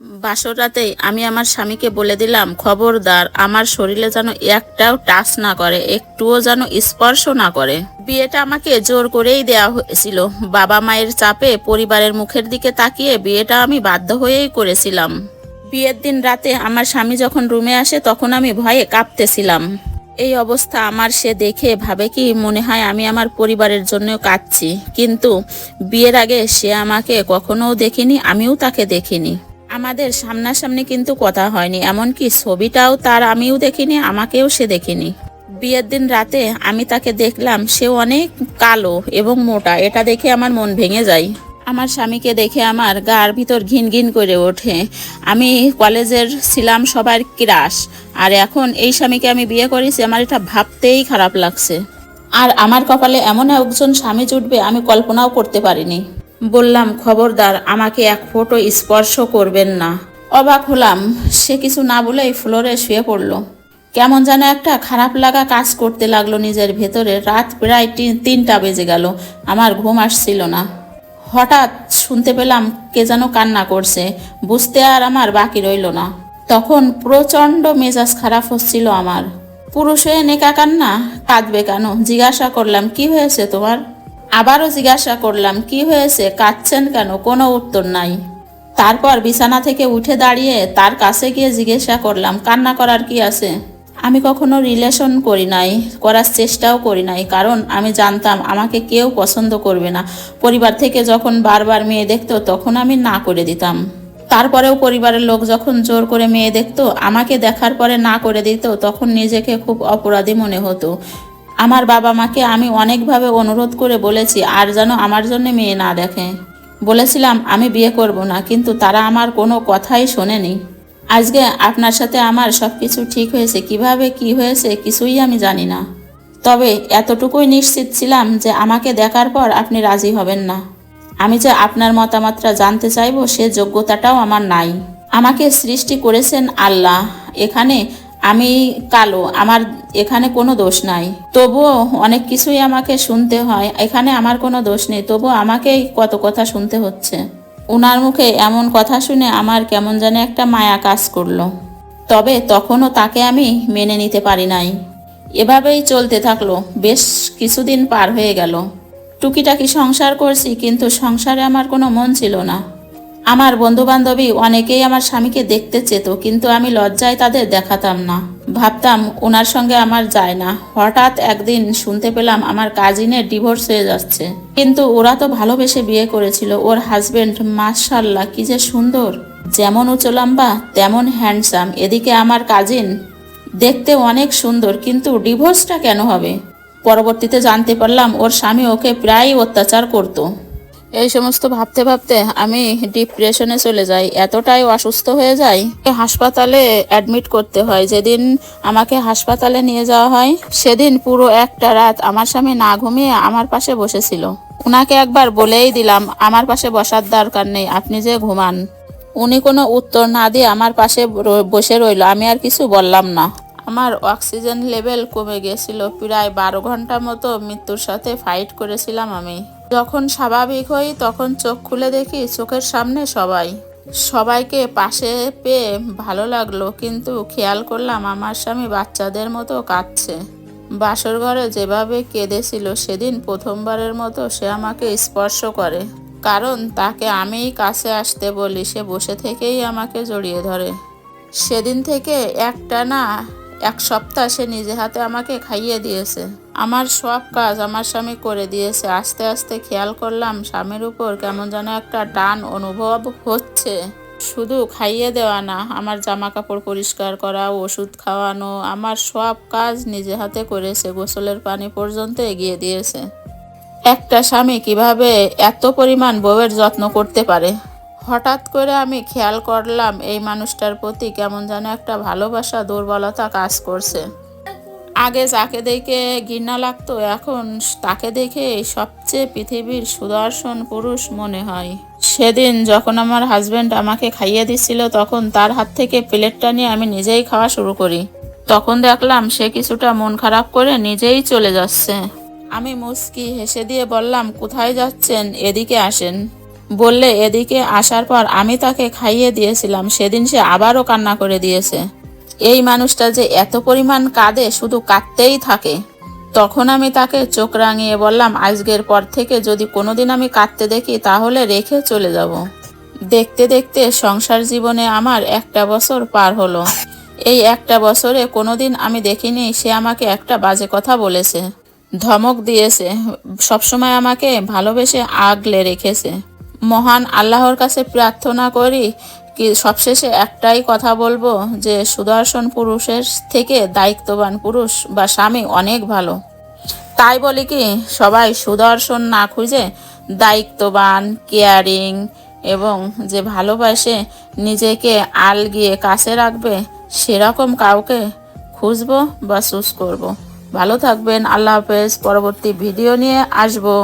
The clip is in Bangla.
বাসর রাতেই আমি আমার স্বামীকে বলে দিলাম, খবরদার আমার শরীরে যেন একটাও টাচ না করে, একটুও যেন স্পর্শ না করে। বিয়েটা আমাকে জোর করেই দেওয়া হয়েছিল। বাবা মায়ের চাপে, পরিবারের মুখের দিকে তাকিয়ে বিয়েটা আমি বাধ্য হয়েই করেছিলাম। বিয়ের দিন রাতে আমার স্বামী যখন রুমে আসে তখন আমি ভয়ে কাঁপতেছিলাম। এই অবস্থা আমার সে দেখে ভাবে কি মনে হয় আমি আমার পরিবারের জন্য কাঁদছি, কিন্তু বিয়ের আগে সে আমাকে কখনো দেখিনি, আমিও তাকে দেখিনি। আমাদের সামনাসামনি কিন্তু কথা হয়নি, এমনকি ছবিটাও তার আমিও দেখিনি, আমাকেও সে দেখিনি। বিয়ের দিন রাতে আমি তাকে দেখলাম, সে অনেক কালো এবং মোটা। এটা দেখে আমার মন ভেঙে যায়। আমার স্বামীকে দেখে আমার গার ভিতর ঘিন ঘিন করে ওঠে। আমি কলেজের ছিলাম সবার ক্রাশ, আর এখন এই স্বামীকে আমি বিয়ে করেছি, আমার এটা ভাবতেই খারাপ লাগছে। আর আমার কপালে এমন একজন স্বামী জুটবে আমি কল্পনাও করতে পারিনি। বললাম, খবরদার আমাকে এক ফোঁটো স্পর্শ করবেন না। অবাক হলাম, সে কিছু না বলেই ফ্লোরে শুয়ে পড়ল। কেমন যেন একটা খারাপ লাগা কাজ করতে লাগলো নিজের ভেতরে। রাত প্রায় 3টা বেজে গেল, আমার ঘুম আসছিল না। হঠাৎ শুনতে পেলাম কে যেন কান্না করছে, বুঝতে আর আমার বাকি রইল না। তখন প্রচণ্ড মেজাজ খারাপ হচ্ছিল আমার। পুরুষ হয়ে নেকা কান্না, কাঁদবে কেন? জিজ্ঞাসা করলাম, কি হয়েছে তোমার? আবারও জিজ্ঞাসা করলাম, কি হয়েছে, কাঁদছেন কেন? কোনো উত্তর নাই। তারপর বিছানা থেকে উঠে দাঁড়িয়ে তার কাছে গিয়ে জিজ্ঞাসা করলাম, কান্না করার কি আছে? আমি কখনো রিলেশন করি নাই, করার চেষ্টাও করি নাই, কারণ আমি জানতাম আমাকে কেউ পছন্দ করবে না। পরিবার থেকে যখন বারবার মেয়ে দেখতো তখন আমি না করে দিতাম। তারপরেও পরিবারের লোক যখন জোর করে মেয়ে দেখতো, আমাকে দেখার পরে না করে দিত, তখন নিজেকে খুব অপরাধী মনে হতো। আমার বাবা মাকে আমি অনেকভাবে অনুরোধ করে বলেছি আর যেন আমার জন্য মেয়ে না দেখে। বলেছিলাম আমি বিয়ে করব না, কিন্তু তারা আমার কোনো কথাই শোনেনি। আজকে আপনার সাথে আমার সব কিছু ঠিক হয়েছে, কিভাবে কি হয়েছে কিছুই আমি জানি না। তবে এতটুকুই নিশ্চিত ছিলাম যে আমাকে দেখার পর আপনি রাজি হবেন না। আমি যে আপনার মতামতটা জানতে চাইবো সে যোগ্যতাটাও আমার নাই। আমাকে সৃষ্টি করেছেন আল্লাহ। এখানে আমি কালো, আমার এখানে কোনো দোষ নাই। তবুও অনেক কিছুই আমাকে শুনতে হয়। এখানে আমার কোনো দোষ নেই, তবুও আমাকেই কত কথা শুনতে হচ্ছে। ওনার মুখে এমন কথা শুনে আমার কেমন জানি একটা মায়া কাজ করলো। তবে তখনও তাকে আমি মেনে নিতে পারি নাই। এভাবেই চলতে থাকলো। বেশ কিছুদিন পার হয়ে গেল। টুকিটাকি সংসার করছি, কিন্তু সংসারে আমার কোনো মন ছিল না। আমার বন্ধুবান্ধবী অনেকেই আমার স্বামীকে দেখতে চেত, কিন্তু আমি লজ্জায় তাদের দেখাতাম না। ভাবতাম ওনার সঙ্গে আমার যায় না। হঠাৎ একদিন শুনতে পেলাম আমার কাজিনের ডিভোর্স হয়ে যাচ্ছে। কিন্তু ওরা তো ভালোবেসে বিয়ে করেছিল। ওর হাজবেন্ড মাশাআল্লাহ কি যে সুন্দর, যেমন উঁচু লম্বা তেমন হ্যান্ডসাম। এদিকে আমার কাজিন দেখতে অনেক সুন্দর, কিন্তু ডিভোর্সটা কেন হবে? পরবর্তীতে জানতে পারলাম ওর স্বামী ওকে প্রায় অত্যাচার করতো। এই সমস্ত ভাবতে ভাবতে আমি ডিপ্রেশনে চলে যাই, এতটাই অসুস্থ হয়ে যাই। হাসপাতালে অ্যাডমিট করতে হয়। যেদিন আমাকে হাসপাতালে নিয়ে যাওয়া হয় সেদিন পুরো একটা রাত আমার স্বামী না ঘুমিয়ে আমার পাশে বসেছিল। ওনাকে একবার বলেই দিলাম আমার পাশে বসার দরকার নেই, আপনি যে ঘুমান। উনি কোনো উত্তর না দিয়ে আমার পাশে বসে রইল। আমি আর কিছু বললাম না। আমার অক্সিজেন লেভেল কমে গেছিল। প্রায় 12 ঘন্টা মতো মৃত্যুর সাথে ফাইট করেছিলাম আমি। যখন স্বাভাবিক হই তখন চোখ খুলে দেখি চোখের সামনে সবাইকে পাশে পেয়ে ভালো লাগলো, কিন্তু খেয়াল করলাম আমার স্বামী বাচ্চাদের মতো কাঁদছে। বাসর ঘরে যেভাবে কেঁদেছিল সেদিন প্রথমবারের মতো সে আমাকে স্পর্শ করে, কারণ তাকে আমিই কাছে আসতে বলি। সে বসে থেকেই আমাকে জড়িয়ে ধরে। সেদিন থেকে একটানা 1 সপ্তাহ সে নিজে হাতে আমাকে খাইয়ে দিয়েছে। আমার সব কাজ আমার স্বামী করে দিয়েছে। আস্তে আস্তে খেয়াল করলাম স্বামীর উপর কেমন যেন একটা টান অনুভব হচ্ছে। শুধু খাইয়ে দেওয়া না, আমার জামা কাপড় পরিষ্কার করা, ওষুধ খাওয়ানো, আমার সব কাজ নিজে হাতে করেছে। গোসলের পানি পর্যন্ত এগিয়ে দিয়েছে। একটা স্বামী কিভাবে এত পরিমাণ বউয়ের যত্ন করতে পারে? হঠাৎ করে আমি খেয়াল করলাম এই মানুষটার প্রতি কেমন যেন একটা ভালোবাসা, দুর্বলতা কাজ করছে। আগে যাকে দেখে ঘৃণা লাগতো, এখন তাকে দেখে সবচেয়ে পৃথিবীর সুদর্শন পুরুষ মনে হয়। সেদিন যখন আমার হাজবেন্ড আমাকে খাইয়ে দিচ্ছিল তখন তার হাত থেকে প্লেটটা নিয়ে আমি নিজেই খাওয়া শুরু করি। তখন দেখলাম সে কিছুটা মন খারাপ করে নিজেই চলে যাচ্ছে। আমি মুচকি হেসে দিয়ে বললাম, কোথায় যাচ্ছেন? এদিকে আসেন। বললে এদিকে আসার পর আমি তাকে খাইয়ে দিয়েছিলাম, সেদিন সে আবারও কান্না করে দিয়েছে। এই মানুষটা যে এত পরিমাণ কাঁদে, শুধু কাঁদতেই থাকে। তখন আমি তাকে চোখ রাঙিয়ে বললাম, আজকের পর থেকে যদি কোনোদিন আমি কাঁদতে দেখি তাহলে রেখে চলে যাব। দেখতে দেখতে সংসার জীবনে আমার 1টা বছর পার হলো। এই 1টা বছরে কোনোদিন আমি দেখিনি সে আমাকে একটা বাজে কথা বলেছে, ধমক দিয়েছে, সবসময় আমাকে ভালোবেসে আগলে রেখেছে। মহান আল্লাহর কাছে প্রার্থনা করি কি সবশেষে একটাই কথা বলবো যে সুদর্শন পুরুষের থেকে দায়িত্ববান পুরুষ বা স্বামী অনেক ভালো। তাই বলি কি সবাই সুদর্শন না খুঁজে দায়িত্ববান, কেয়ারিং এবং যে ভালোবাসে নিজেকে আলগিয়ে কাছে রাখবে সেরকম কাউকে খুঁজবো বা চুজ করব। ভালো থাকবেন, আল্লাহ হাফেজ। পরবর্তী ভিডিও নিয়ে আসবো।